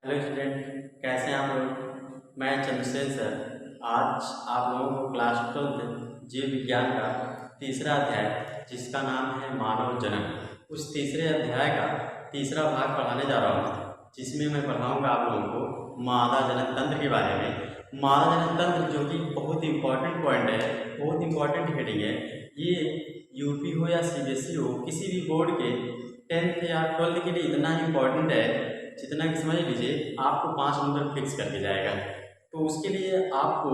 Hello student, कैसे हैं आप लोग। मैं चंद्रसेन सर आज आप लोगों को क्लास 12 जीव विज्ञान का तीसरा अध्याय जिसका नाम है मानव जन्म, उस तीसरे अध्याय का तीसरा भाग पढ़ाने जा रहा हूँ, जिसमें मैं पढ़ाऊँगा आप लोगों को मादा जनन तंत्र के बारे में। मादा जनन तंत्र जो कि बहुत इंपॉर्टेंट पॉइंट है, बहुत इंपॉर्टेंट हेडिंग है। ये यूपी हो या सीबीएसई हो, किसी भी बोर्ड के 10th या 12th के लिए इतना इम्पोर्टेंट है जितना कि समझ लीजिए आपको 5 नंबर फिक्स कर दिया जाएगा। तो उसके लिए आपको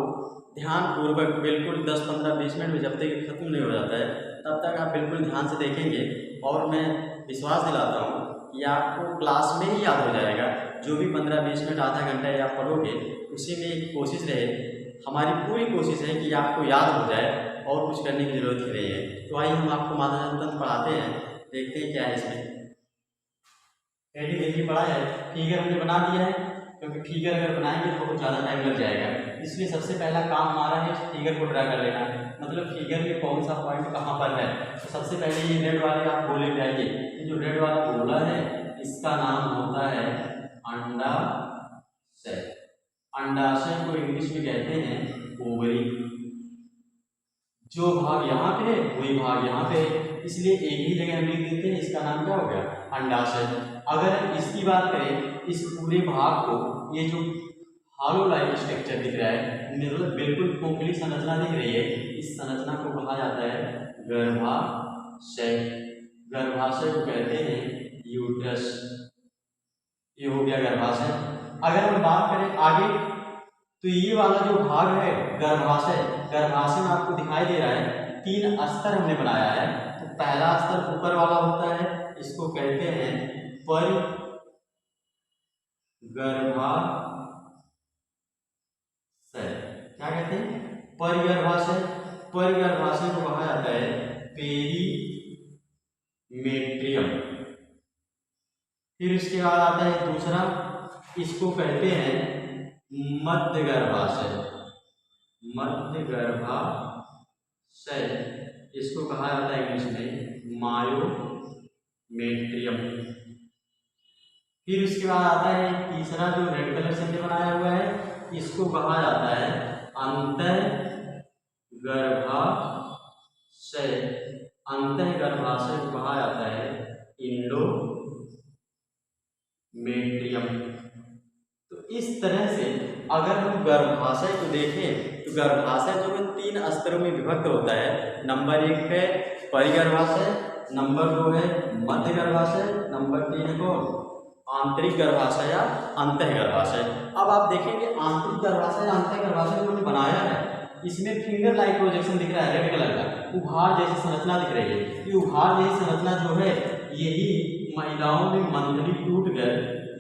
ध्यानपूर्वक बिल्कुल 10-15-20 मिनट में जब तक खत्म नहीं हो जाता है तब तक आप बिल्कुल ध्यान से देखेंगे और मैं विश्वास दिलाता हूँ कि आपको क्लास में ही याद हो जाएगा। जो भी 15-20 मिनट आधा घंटा या आप पढ़ोगे उसी में एक कोशिश रहे, हमारी पूरी कोशिश है कि आपको याद हो जाए और कुछ करने की ज़रूरत ही नहीं है। तो आइए हम आपको मादा जनन तंत्र पढ़ाते हैं, देखते हैं क्या है इसमें। हेडिंग देखिए पढ़ा है, फिगर हमने बना दिया है क्योंकि फिगर अगर बनाएंगे तो बहुत ज़्यादा टाइम लग जाएगा, इसलिए सबसे पहला काम हमारा है फिगर को ड्रा कर लेना, मतलब फिगर में कौन सा पॉइंट कहाँ पर है। तो सबसे पहले ये रेड वाले आप गोले पे आइए। ये जो रेड वाला गोला है इसका नाम होता है अंडाशय। अंडाशय को इंग्लिश में कहते हैं ओवरी। जो भाग यहाँ पे है वही भाग यहाँ पे है, इसलिए एक ही जगह हम लिख देते हैं, इसका नाम क्या हो गया अंडाशय। अगर इसकी बात करें, इस पूरे भाग को, ये जो हॉलो लाइक स्ट्रक्चर दिख रहा है, मतलब बिल्कुल खोखली संरचना दिख रही है, इस संरचना को कहा जाता है गर्भाशय। गर्भाशय को कहते हैं यूट्रस। ये हो गया गर्भाशय। अगर हम बात करें आगे, तो ये वाला जो भाग है गर्भाशय, गर्भाशय में आपको दिखाई दे रहा है 3 स्तर हमने बनाया है। तो पहला स्तर ऊपर वाला होता है, इसको कहते हैं परिगर्भाशय। क्या कहते हैं परिगर्भाशय। परिगर्भाशय को कहा जाता है पेरीमेट्रियम। फिर उसके बाद आता है दूसरा, इसको कहते हैं मध्य गर्भाशय। मध्य गर्भाशय इसको कहा जाता है इंग्लिश में मायोमेट्रियम। फिर उसके बाद आता है तीसरा, जो रेड कलर से हमने बनाया हुआ है, इसको कहा जाता है अंतः गर्भाशय। अंतः गर्भाशय को कहा जाता है इंडोमेट्रियम। तो इस तरह से अगर हम गर्भाशय को देखें तो गर्भाशय जो है 3 स्तरों में विभक्त होता है। नंबर 1 है परिगर्भाशय, नंबर 2 है मध्य गर्भाशय, नंबर 3 को आंतरिक गर्भाशय या अंतः गर्भाशय। अब आप देखेंगे आंतरिक गर्भाशय अंतः गर्भाशय जो बनाया है, इसमें फिंगर लाइक प्रोजेक्शन दिख रहा है रेड कलर का, उभार जैसी संरचना दिख रही है। ये उभार जैसी संरचना जो है यही महिलाओं में मंथली टूट कर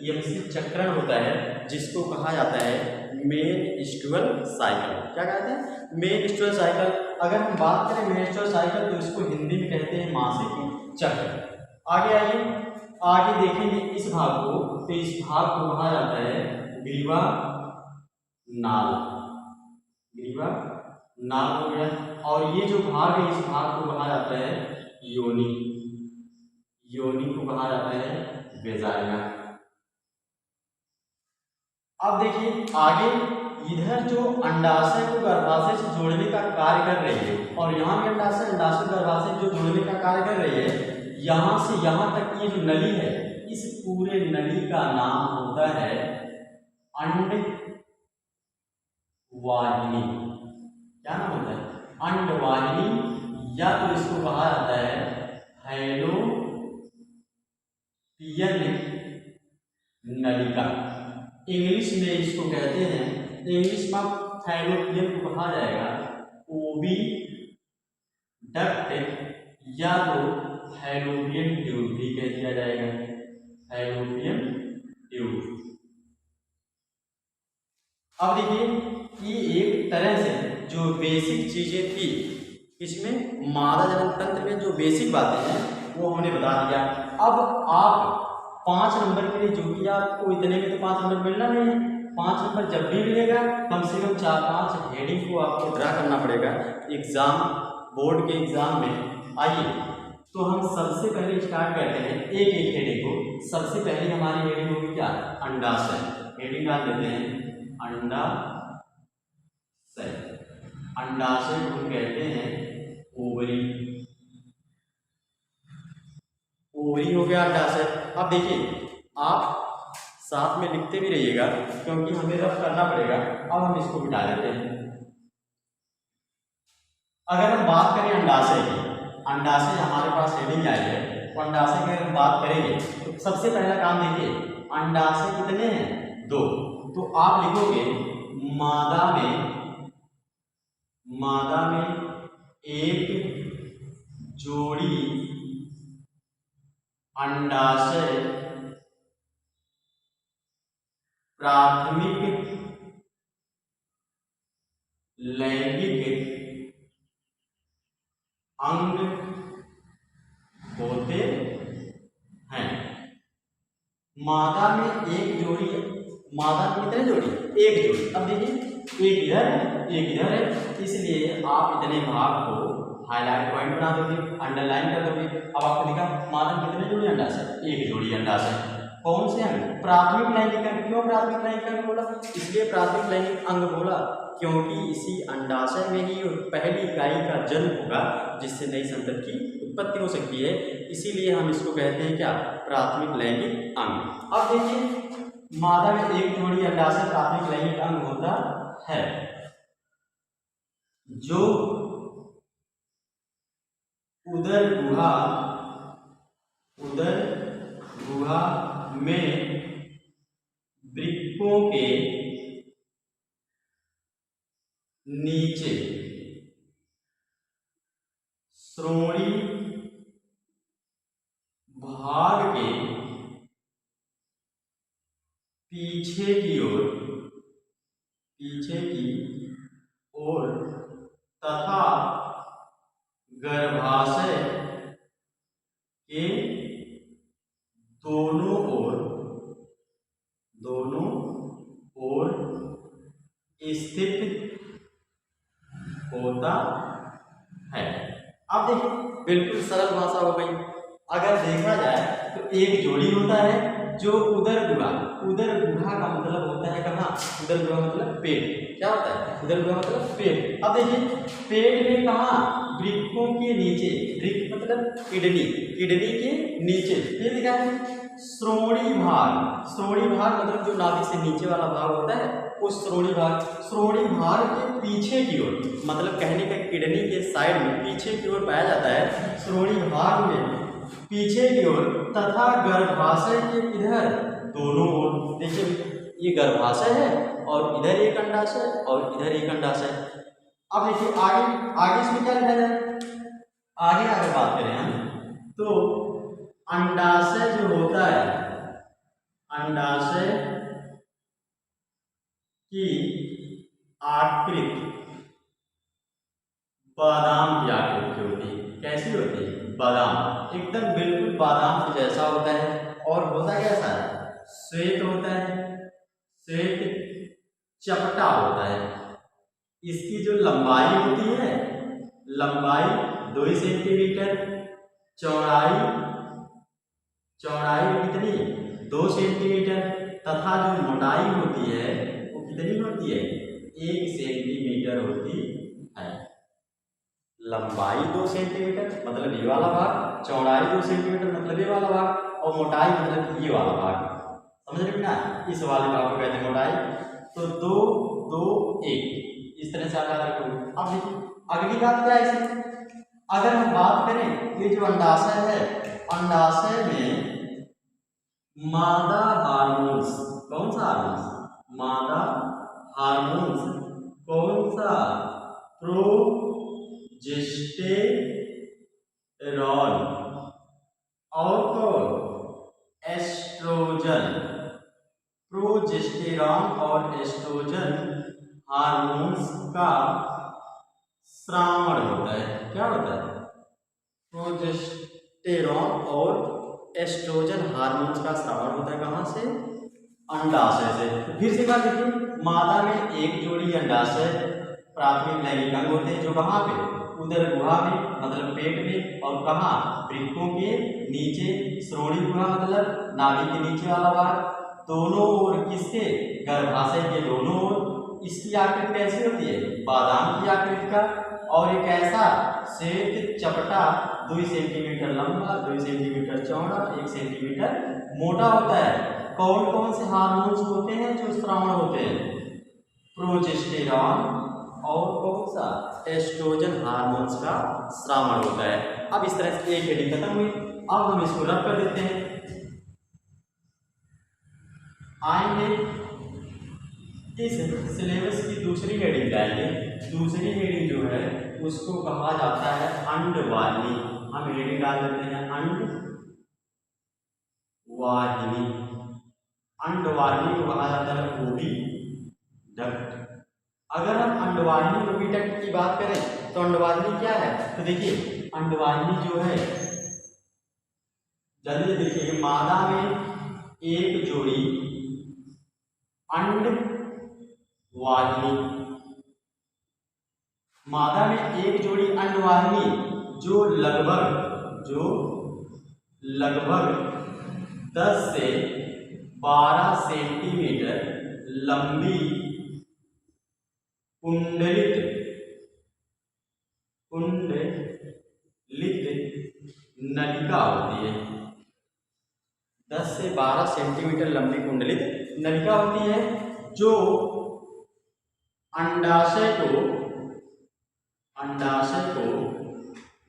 यमसी चक्रण होता है, जिसको कहा जाता है मेनस्ट्रुअल साइकिल। क्या कहते हैं मेनस्ट्रुअल साइकिल। अगर हम बात करें मेनस्ट्रुअल साइकिल तो इसको हिंदी में कहते हैं मासिक चक्र। आगे आइए, आगे देखेंगे इस भाग को, तो इस भाग को कहा जाता है ग्रीवा नाल। ग्रीवा नाल हो गया। और ये जो भाग है इस भाग को कहा जाता है योनि। योनि को कहा जाता है वेजाइना। अब देखिए आगे, इधर जो अंडाशय को गर्भाशय से जोड़ने का कार्य कर रही है, और यहाँ भी अंडाशय गर्भाशय जो जोड़ने का कार्य कर रही है, यहाँ से यहाँ तक ये जो नली है, इस पूरे नली का नाम होता है अंडवाहिनी। क्या नाम होता है अंडवाहिनी, या तो इसको कहा जाता है फैलोपियन नलिका। इंग्लिश में इसको कहते हैं, इंग्लिश में फैलोपियन को कहा जाएगा ओविडक्ट, या तो फैलोपियन ट्यूब भी कह दिया जाएगा, फैलोपियन ट्यूब। अब देखिए ये एक तरह से जो बेसिक चीजें थी इसमें मादा जनन तंत्र में जो बेसिक बातें हैं वो हमने बता दिया। अब आप 5 नंबर के लिए, जो कि आपको इतने में तो 5 नंबर मिलना नहीं है, 5 नंबर जब भी मिलेगा कम से कम 4-5 हेडिंग को आपको ड्रा करना पड़ेगा एग्जाम, बोर्ड के एग्जाम में। आइए तो हम सबसे पहले स्टार्ट करते हैं एक एक हेडिंग को। सबसे पहले हमारी हेडिंग होगी क्या, अंडाशय। हेडिंग डाल देते हैं अंडाशय। अंडाशय को हम कहते हैं ओवरी। ओवरी हो गया अंडाशय। अब देखिए आप साथ में लिखते भी रहिएगा क्योंकि हमें रफ करना पड़ेगा। अब हम इसको बिठा देते हैं। अगर हम बात करें अंडाशय की, अंडाशय हमारे पास हेडिंग आई है, तो अंडाशय की अगर हम बात करेंगे तो सबसे पहला काम देखिए, अंडाशय कितने हैं, 2। तो आप लिखोगे मादा में एक जोड़ी अंडाशय प्राथमिक लैंगिक अंग होते हैं। मादा में एक जोड़ी, मादा में कितने जोड़ी, एक जोड़ी। अब देखिए एक इधर है एक इधर है, इसलिए आप इतने भाग को हाईलाइट पॉइंट बना दोगे, अंडरलाइन कर दोगे। अब आपको दिखा मादा में कितने जोड़ी अंडाशय, एक जोड़ी अंडाशय। कौन से अंग, प्राथमिक लैंगिक अंग। क्यों प्राथमिक लैंगिक अंग बोला, इसलिए प्राथमिक लैंगिक अंग बोला क्योंकि इसी अंडाशय में ही पहली इकाई का जन्म होगा जिससे नई संतति की उत्पत्ति हो सकती है। इसीलिए हम इसको कहते हैं क्या, प्राथमिक लैंगिक अंग। अब देखिए मादा में एक जोड़ी अंडाशय प्राथमिक लैंगिक अंग होता है जो उदर गुहा में वृक्कों के नीचे श्रोणि भाग के पीछे की ओर तथा गर्भाशय के दोनों ओर स्थित होता है। अब देखिए बिल्कुल सरल भाषा हो गई। अगर देखा जाए तो एक जोड़ी होता है जो उदर गुहा का मतलब होता है कहाँ, उदर गुहा मतलब पेट। क्या होता है, उदर गुहा मतलब पेट। अब देखिए पेट में कहाँ, वृक्कों के नीचे, वृक्क मतलब किडनी के नीचे। ये लिखा है श्रोणि भाग मतलब जो नाभि से नीचे वाला भाग होता है उस श्रोणि भाग के पीछे की ओर, मतलब कहने का किडनी के साइड में पीछे की ओर पाया जाता है। श्रोणि भाग में पीछे की ओर तथा गर्भाशय के इधर दोनों ओर। देखिए ये गर्भाशय है और इधर एक अंडाशय और इधर एक अंडाशय। अब देखिए आगे इसमें क्या लिखा जाए, आगे अगर बात करें हम तो अंडाशय जो होता है, अंडाशय की आकृति बादाम की आकृति होती है। कैसी होती है, बादाम, एकदम बिल्कुल बादाम के जैसा होता है। और होता कैसा है, श्वेत होता है, श्वेत चपटा होता है। इसकी जो लंबाई होती है, लंबाई 2 सेंटीमीटर, चौड़ाई कितनी, 2 सेंटीमीटर, तथा जो मोटाई होती है वो कितनी होती है, 1 सेंटीमीटर होती है। लंबाई 2 सेंटीमीटर मतलब ये वाला भाग, चौड़ाई 2 सेंटीमीटर मतलब ये वाला भाग, और मोटाई मतलब ये वाला भाग। समझ रहे ना, इस वाले भाग को कहते हैं मोटाई। तो 2, 2, 1 इस तरह से आप याद रखोगे। अब देखिए अगली बात क्या है इसमें, अगर हम बात करें ये जो अंडाशय है, अंडाशय में मादा हार्मोन्स, कौन सा हार्मोन्स, मादा हार्मोन्स कौन सा, प्रोजेस्टेरॉन और कौन, एस्ट्रोजन। प्रोजेस्टेरॉन और एस्ट्रोजन हार्मोन्स का श्रावण होता है। क्या होता है, प्रोजेस्टेरॉन और एस्ट्रोजन हार्मोन्स का श्रावण होता है। कहाँ से, अंडाशय से। फिर से बात देखिए, मादा में एक जोड़ी अंडाशय प्राथमिक लैंगिक अंग होते हैं जो कहाँ पे, उदर गुहा में मतलब पेट में, और कहाँ, वृक्कों के नीचे, श्रोणि गुहा मतलब नाभि के नीचे वाला भाग, दोनों ओर किसके, गर्भाशय के दोनों ओर। इसकी आकृति कैसी होती है, बादाम की आकृति का, और एक ऐसा श्वेत चपटा 2 सेंटीमीटर लंबा, 2 सेंटीमीटर चौड़ा, 1 सेंटीमीटर मोटा होता है। कौन कौन से हार्मोन्स होते हैं जो श्रावण होते हैं, प्रोजेस्टेरॉन और कौन सा, एस्ट्रोजन हार्मोन्स का श्रावण होता है। अब इस तरह से एक हेडिंग खत्म हुई। अब हम इसको रब कर देते हैं। आएंगे इस सिलेबस की दूसरी हेडिंग लाएंगे। दूसरी हेडिंग जो है उसको कहा जाता है अंडवाहिनी। हम हेडिंग डाल देते हैं अंडवाहिनी। अंडवाहिनी को कहा जाता है ओविडक्ट। अगर हम अंडवाहिनी ओविडक्ट की बात करें तो अंडवाहिनी क्या है, तो देखिए अंडवाहिनी जो है, जल्दी देखिए, मादा में एक जोड़ी अंडवाहिनी, मादा में एक जोड़ी अंडवाहिनी जो लगभग 10 से 12 सेंटीमीटर लंबी कुंडलित नलिका होती है। 10 से 12 सेंटीमीटर लंबी कुंडलित नलिका होती है जो अंडाशय को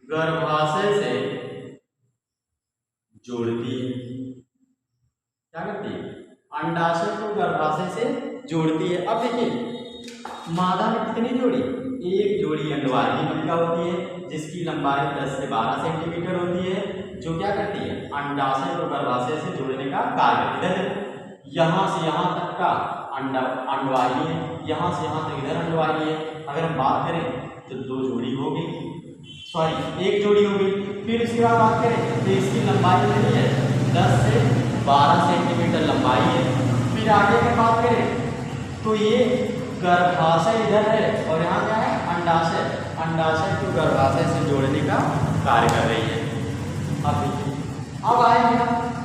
गर्भाशय से जोड़ती है। क्या करती है, अंडाशय को गर्भाशय से जोड़ती है। अब देखिए मादा में कितनी जोड़ी, एक जोड़ी अंडवाहिनी नलिका होती है जिसकी लंबाई 10 से 12 सेंटीमीटर होती है, जो क्या करती है, अंडाशय को गर्भाशय से जोड़ने का कार्य करती है। यहाँ से यहाँ तक का अंडवाहिनी है, यहाँ से यहाँ तक इधर अंडवाहिनी है। अगर हम बात करें तो 2 जोड़ी होगी, सॉरी 1 जोड़ी होगी। फिर इसके बाद बात करें तो इसकी लंबाई कितनी है, 10 से 12 सेंटीमीटर लंबाई है। फिर आगे की बात करें तो ये गर्भाशय इधर है और यहाँ क्या है, अंडाशय। अंडाशय को गर्भाशय से जोड़ने का कार्य कर रही है। अब आएंगे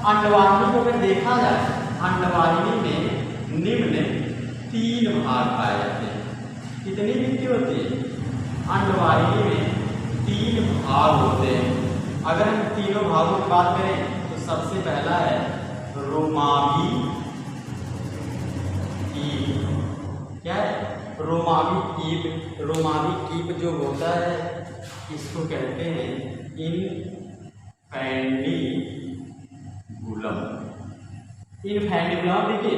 अंडवाहिनी को। अगर देखा जाए अंडवाहिनी में निम्न 3 भाग पाए जाते हैं। कितनी गिनती होती है, अंडवाहिनी में 3 भाग होते हैं। अगर हम तीनों भागों की बात करें तो सबसे पहला है रोमावी कीप। क्या है, रोमावी कीप। रोमावी कीप जो होता है इसको कहते हैं इनफैंडिबुलम। इनफैंडिबुलम देखिए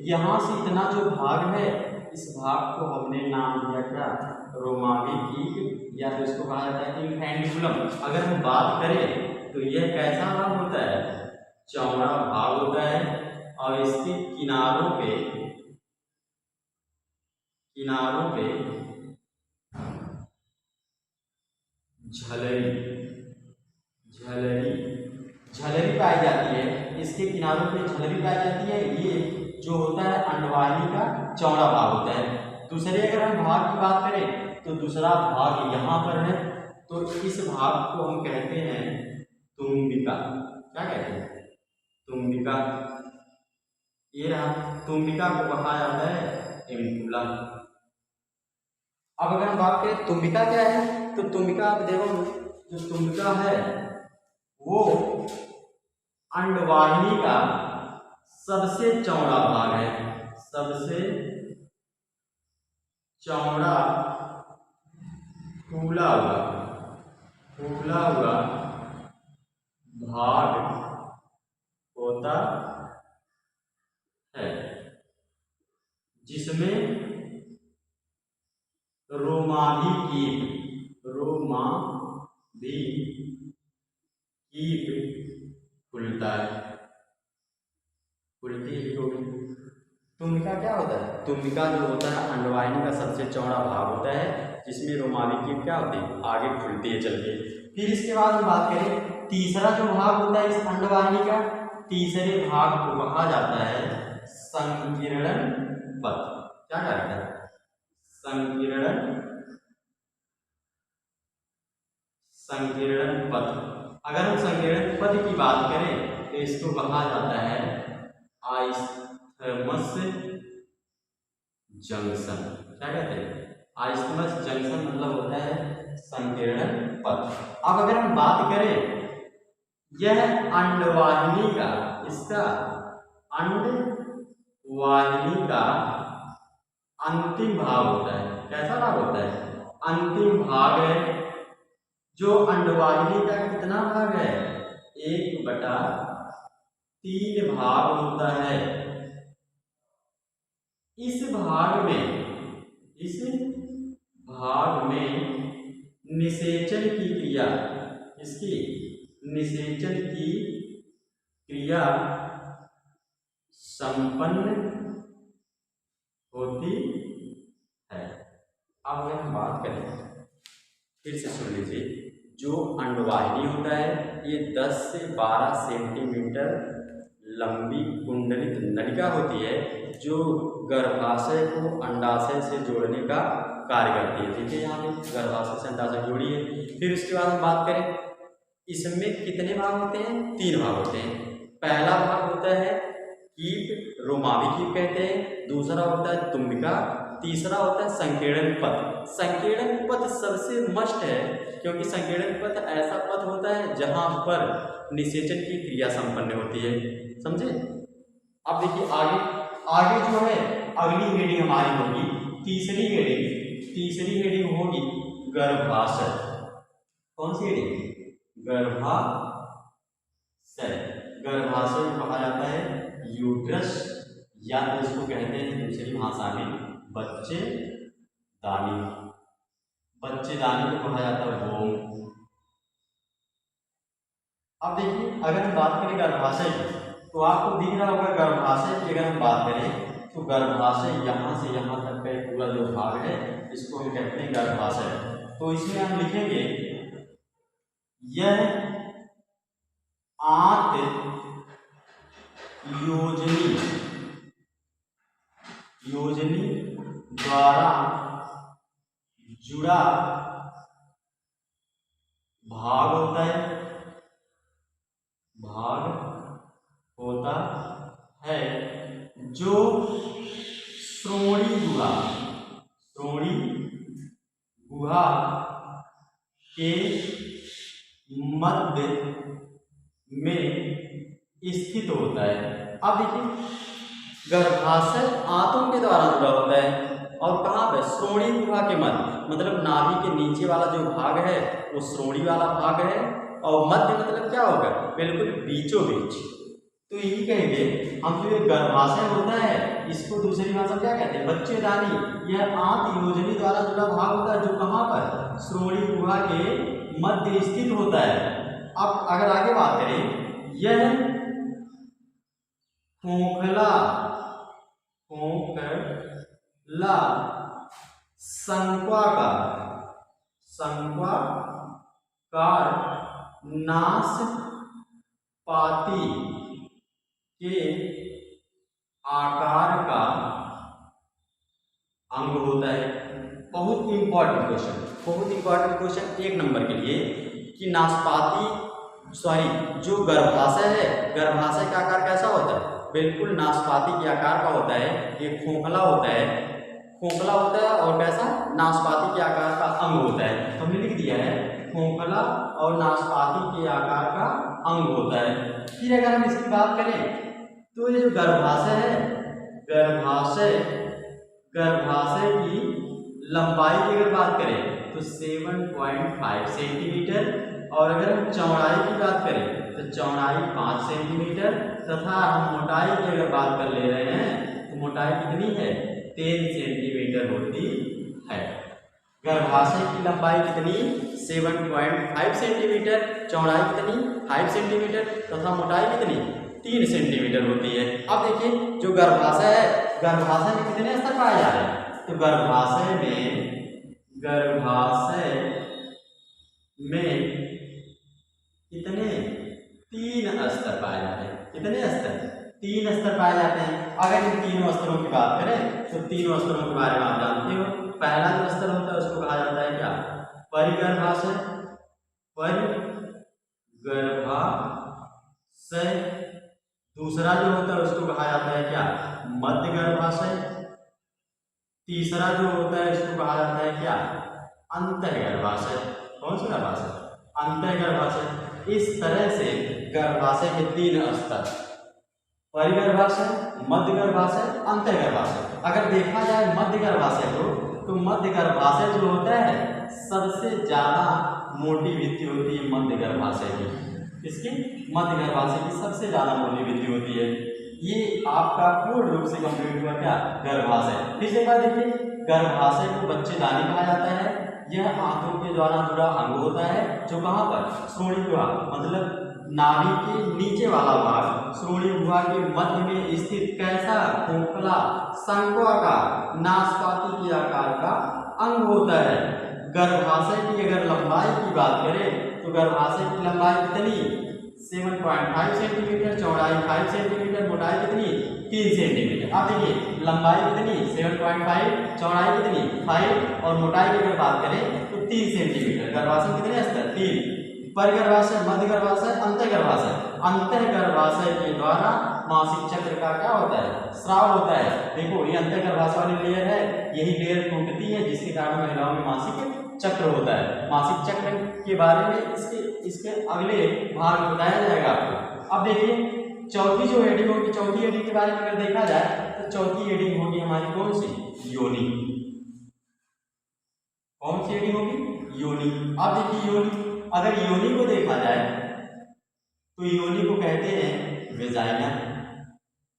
यहाँ से इतना जो भाग है, इस भाग को हमने नाम दिया क्या, रोमावी कीप, या तो इसको कहा जाता है इनफैंडिबुलम। अगर हम बात करें तो यह कैसा भाग होता है, चौड़ा भाग होता है, और इसके किनारों पे झलरी पाई जाती है। इसके किनारों पे झलरी पाई जाती है। ये जो होता है अंडवाहिनी का चौड़ा भाग होता है। दूसरे अगर हम भाग की बात करें तो दूसरा भाग यहाँ पर है, तो इस भाग को हम कहते हैं तुम्बिका। क्या कहते हैं, तुम्बिका। ये रहा, तुम्बिका को कहा जाता है एम्पुला। अब अगर हम बात करें तुम्बिका क्या है, तो तुम्बिका आप देखो, जो तुम्बिका है वो अंडवाहिनी का सबसे चौड़ा भाग है। सबसे चौड़ा फूला हुआ भाग होता है, जिसमें रोमावी कीप खुलता है। खुलती होगी। तुम्बिका क्या होता है, तुम्बिका जो होता है अंडवाहिनी का सबसे चौड़ा भाग होता है, जिसमें रोमावी कीप क्या होती है, आगे खुलती है चल के। फिर इसके बाद हम बात करें तीसरा जो भाग होता है इस अंडवाहिनी का, तीसरे भाग को कहा जाता है संकीर्णन पथ। क्या कहता है, संकीर्णन संकीर्ण पद। अगर हम संकीर्ण पद की बात करें तो इसको कहा जाता है आइस्थमस जंक्शन। क्या कहते हैं? आइस्थमस जंक्शन मतलब होता है संकीर्ण पद। अब अगर हम बात करें यह अंडवाहिनी का, इसका अंडवाहिनी का अंतिम भाग होता है। कैसा भाग होता है? अंतिम भाग है। जो अंडवाहिनी का कितना भाग है? 1/3 भाग होता है। इस भाग में निषेचन की क्रिया, इसकी निषेचन की क्रिया संपन्न होती है। अब अगर हम बात करें, फिर से सुन लीजिए, जो अंडवाहिनी होता है ये 10 से 12 सेंटीमीटर लंबी कुंडलित नलिका होती है जो गर्भाशय को अंडाशय से जोड़ने का कार्य करती है। देखिए यहाँ पे गर्भाशय से अंडाशय जोड़ी है। फिर उसके बाद हम बात करें, इसमें कितने भाग होते हैं? 3 भाग होते हैं। पहला भाग होता है कीट, रोमावी कीट कहते हैं। दूसरा होता है तुम्बिका। तीसरा होता है संकीर्ण पद। संकीर्ण पद सबसे मस्ट है क्योंकि संकीर्ण पद ऐसा पद होता है जहां पर निषेचन की क्रिया संपन्न होती है। समझे? अब देखिए आगे जो है अगली हेडिंग हमारी होगी तीसरी हेडिंग होगी गर्भाशय। कौन सी हेडिंग? गर्भाशय। गर्भाशय को कहा जाता है यूट्रस, या तो इसको कहते हैं दूसरी भाषा में बच्चेदानी। बच्चेदानी को कहा जाता है वोम। अब देखिए अगर हम बात करें गर्भाशय की तो आपको दिख रहा होगा गर्भाशय की अगर हम बात करें तो गर्भाशय यहाँ से यहाँ तक का पूरा जो भाग है इसको हम कहते हैं गर्भाशय। तो इसमें हम लिखेंगे यह आंत योजनी द्वारा जुड़ा भाग होता है जो श्रोणि गुहा के मध्य में स्थित होता है। अब देखिए गर्भाशय आंतों के द्वारा जुड़ा होता है और कहाँ पे? श्रोणि गुहा के मध्य, मतलब नाभि के नीचे वाला जो भाग है वो श्रोणि वाला भाग है और मध्य मतलब क्या होगा? बिल्कुल बीचों बीच। तो यही कहेंगे हम, जो गर्भाशय होता है इसको दूसरी भाषा में क्या कहते हैं? बच्चेदानी। यह आंत योजनी द्वारा जुड़ा भाग होता है जो कहाँ पर? श्रोणि गुहा के मध्य स्थित होता है। अब अगर आगे बात करें, यह खोखला शंक्वाकार नाशपाती के आकार का अंग होता है। बहुत इंपॉर्टेंट क्वेश्चन 1 नंबर के लिए कि जो गर्भाशय है, गर्भाशय का आकार कैसा होता है? बिल्कुल नाशपाती के आकार का होता है। ये खोखला होता है और कैसा? नाशपाती के आकार का अंग होता है। हमने लिख दिया है खोखला और नाशपाती के आकार का अंग होता है। फिर अगर हम इसकी बात करें तो ये जो गर्भाशय है, गर्भाशय की लंबाई की अगर बात करें तो 7.5 सेंटीमीटर, और अगर हम चौड़ाई की बात करें तो चौड़ाई 5 सेंटीमीटर, तथा हम मोटाई की अगर बात कर ले रहे हैं तो मोटाई कितनी है? 3 सेंटीमीटर होती है। गर्भाशय की लंबाई कितनी? 7.5 सेंटीमीटर, चौड़ाई कितनी? 5 सेंटीमीटर, तथा मोटाई कितनी? 3 सेंटीमीटर होती है। अब देखिए जो गर्भाशय है, गर्भाशय में कितने स्तर पाए जा रहे हैं? तो गर्भाशय में कितने? 3 स्तर पाए जाते हैं। कितने स्तर? 3 स्तर पाए जाते हैं। अगर इन तीनों स्तरों की बात करें तो तीनों स्तरों के बारे में आप जानते हो। पहला जो स्तर होता है उसको कहा जाता है क्या? परिगर्भाशय। परिगर्भाशय। दूसरा जो होता है उसको कहा जाता है क्या, मध्य गर्भाशय। तीसरा जो होता है उसको कहा जाता है क्या, अंतःगर्भाशय। कौन सा गर्भाशय, अंतःगर्भाशय। इस तरह से गर्भाशय के 3 स्तर, परिगर्भाशय, मध्य गर्भाशय, अंतःगर्भाशय। अगर देखा जाए मध्य गर्भाशय को, तो मध्य गर्भाशय जो होता है सबसे ज्यादा मोटी भित्ति होती है मध्य गर्भाशय की। इसकी मध्य गर्भाशय की सबसे ज्यादा मोटी भित्ति होती है। ये आपका पूर्ण रूप से कंप्लीट हुआ क्या, गर्भाशय। फिर एक बार देखिए, गर्भाशय को बच्चेदानी कहा जाता है। यह आंतों के द्वारा जुड़ा अंग होता है, जो कहाँ पर, श्रोणि गुहा, मतलब नाभि के नीचे वाला भाग, श्रोणि गुहा के मध्य में स्थित कैसा, खोखला शंक्वाकार नाशपाती के आकार का अंग होता है। गर्भाशय की अगर लंबाई की बात करें तो गर्भाशय की लंबाई कितनी, 7.5 सेंटीमीटर, चौड़ाई 5 सेंटीमीटर, मोटाई कितनी, 3 सेंटीमीटर। अब देखिए लंबाई कितनी, 7.5, चौड़ाई कितनी 5, और मोटाई की अगर बात करें तो 3 सेंटीमीटर। गर्भाशय कितने स्तर, 3। परिगर्भाशय, मध्य गर्भाशय, अंतःगर्भाशय। अंतःगर्भाशय के द्वारा मासिक चक्र का क्या होता है, स्राव होता है। देखो ये अंतःगर्भाशय वाली लेयर है, यही लेयर टूटती है जिसके कारण महिलाओं में मासिक चक्र होता है। मासिक चक्र के बारे में इसके अगले भाग में बताया जाएगा आपको। अब देखिए चौथी जो हेडिंग होगी, चौथी हेडिंग के बारे में अगर देखा जाए तो चौथी हेडिंग होगी हमारी कौन सी, योनि। कौन सी हेडिंग होगी, योनि। अब देखिए योनि, अगर योनि को देखा जाए तो योनि को कहते हैं वेजाइना।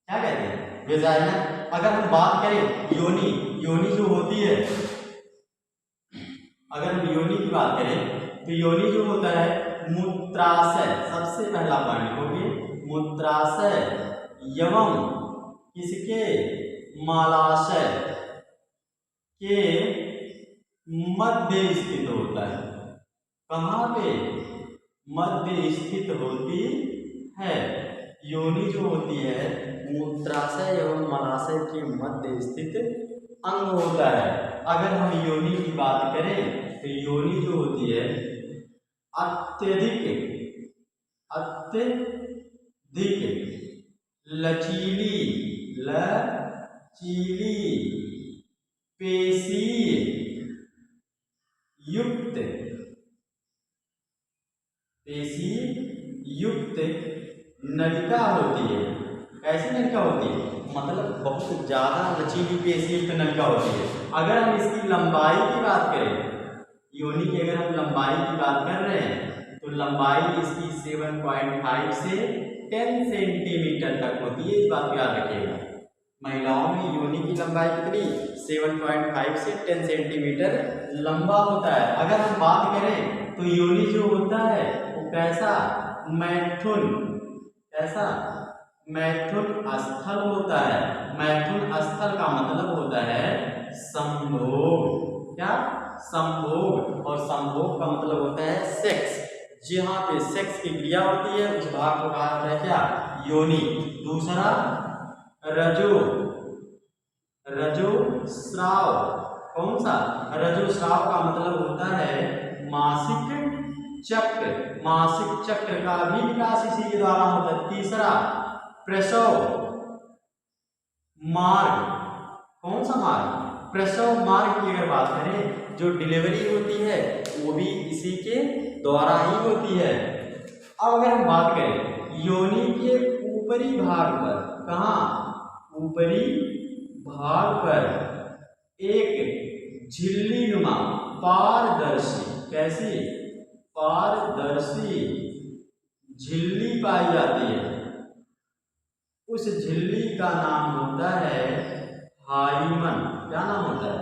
क्या कहते हैं, वेजाइना। अगर हम बात करें योनि, योनि जो होती है, अगर हम योनि की बात करें तो योनि जो होता है मूत्राशय, सबसे पहला पॉइंट होगी मूत्राशय एवं किसके, मलाशय के मध्य स्थित होता है। कहाँ पे, मध्य स्थित होती है। योनि जो होती है मूत्राशय एवं मलाशय के मध्य स्थित अंग होता है। अगर हम योनि की बात करें तो योनि जो होती है अत्यधिक लचीली पेशी युक्त नलिका होती है। ऐसी नलिका होती है, मतलब बहुत ज्यादा लचीली पेशी युक्त नलिका होती है। अगर हम इसकी लंबाई की बात करें, योनि की अगर हम लंबाई की बात कर रहे हैं तो लंबाई इसकी 7.5 से 10 सेंटीमीटर तक होती है। इस बात को याद रखिएगा, महिलाओं में योनि की लंबाई कितनी, 7.5 से 10 सेंटीमीटर लंबा होता है। अगर हम बात करें तो योनि जो होता है वो कैसा, मैथुन स्थल होता है। मैथुन स्थल का मतलब होता है संभोग। क्या, संभोग। और संभोग का मतलब होता है सेक्स। जहाँ पे सेक्स की क्रिया होती है उस भाग को कहा जाता है क्या, योनि। दूसरा रजोस्राव। कौन सा, रजोस्राव का मतलब होता है मासिक चक्र। मासिक चक्र का भी विकास इसी के द्वारा होता है। तीसरा प्रसव मार्ग। कौन सा मार्ग, प्रसव मार्ग की अगर बात करें, जो डिलीवरी होती है वो भी इसी के द्वारा ही होती है। अब अगर हम बात करें योनि के ऊपरी भाग पर, कहाँ, ऊपरी भाग पर एक झिल्ली नुमा पारदर्शी, कैसी, पारदर्शी झिल्ली पाई जाती है। उस झिल्ली का नाम होता है हाइमन। क्या नाम होता है,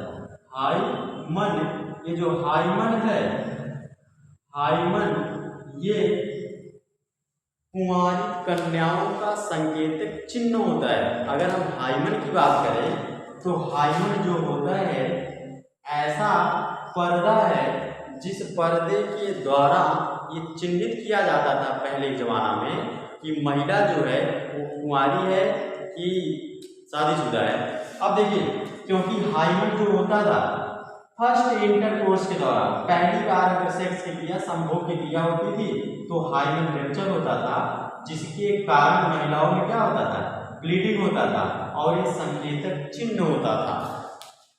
हाइमन। ये जो हाइमन है, हाइमन ये कुंवारी कन्याओं का संकेतक चिन्ह होता है। अगर हम हाइमन की बात करें तो हाइमन जो होता है ऐसा पर्दा है जिस पर्दे के द्वारा ये चिन्हित किया जाता था पहले जमाना में कि महिला जो है वो कुंवारी है कि शादीशुदा है। अब देखिए, क्योंकि हाइमन जो होता था फर्स्ट इंटरकोर्स के दौरान पहली बार अगर सेक्स की क्रिया संभोग की क्रिया होती थी तो हाइमन रप्चर होता था, जिसके कारण महिलाओं में क्या होता था, ब्लीडिंग होता था और ये संकेतक चिन्ह होता था।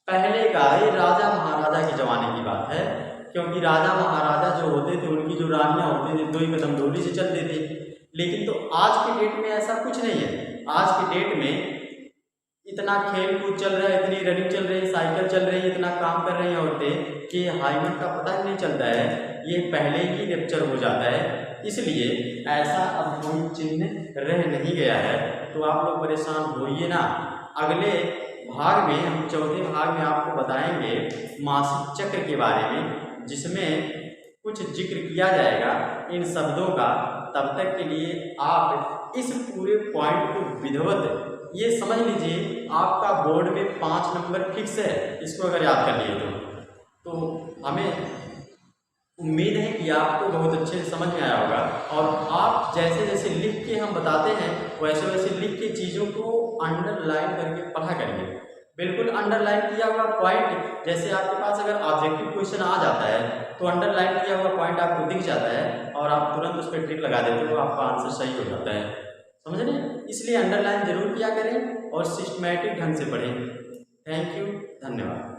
पहले का ये राजा महाराजा के जमाने की बात है, क्योंकि राजा महाराजा जो होते थे उनकी जो रानियां होती थी 2 ही कदम डोली से चलते थे। लेकिन तो आज के डेट में ऐसा कुछ नहीं है। आज के डेट में इतना खेल कूद चल रहा है, इतनी रनिंग चल रही है, साइकिल चल रही है, इतना काम कर रही हैं औरतें कि हाइमन का पता ही नहीं चलता है, ये पहले ही रप्चर हो जाता है। इसलिए ऐसा अब कोई चिन्ह रह नहीं गया है। तो आप लोग परेशान होइए ना। अगले भाग में हम चौथे भाग में आपको बताएंगे मासिक चक्र के बारे में, जिसमें कुछ जिक्र किया जाएगा इन शब्दों का। तब तक के लिए आप इस पूरे पॉइंट को विधिवत ये समझ लीजिए, आपका बोर्ड में 5 नंबर फिक्स है। इसको अगर याद कर लिए तो हमें उम्मीद है कि आपको बहुत अच्छे से समझ में आया होगा। और आप जैसे जैसे लिख के हम बताते हैं वैसे वैसे लिख के चीज़ों को अंडरलाइन करके पढ़ा करिए। बिल्कुल अंडरलाइन किया हुआ पॉइंट, जैसे आपके पास अगर ऑब्जेक्टिव क्वेश्चन आ जाता है तो अंडरलाइन किया हुआ पॉइंट आपको दिख जाता है और आप तुरंत उस पर ट्रिक लगा देते हो, आपका आंसर सही हो जाता है। समझ रहे? इसलिए अंडरलाइन जरूर किया करें और सिस्टमैटिक ढंग से पढ़ें। थैंक यू, धन्यवाद।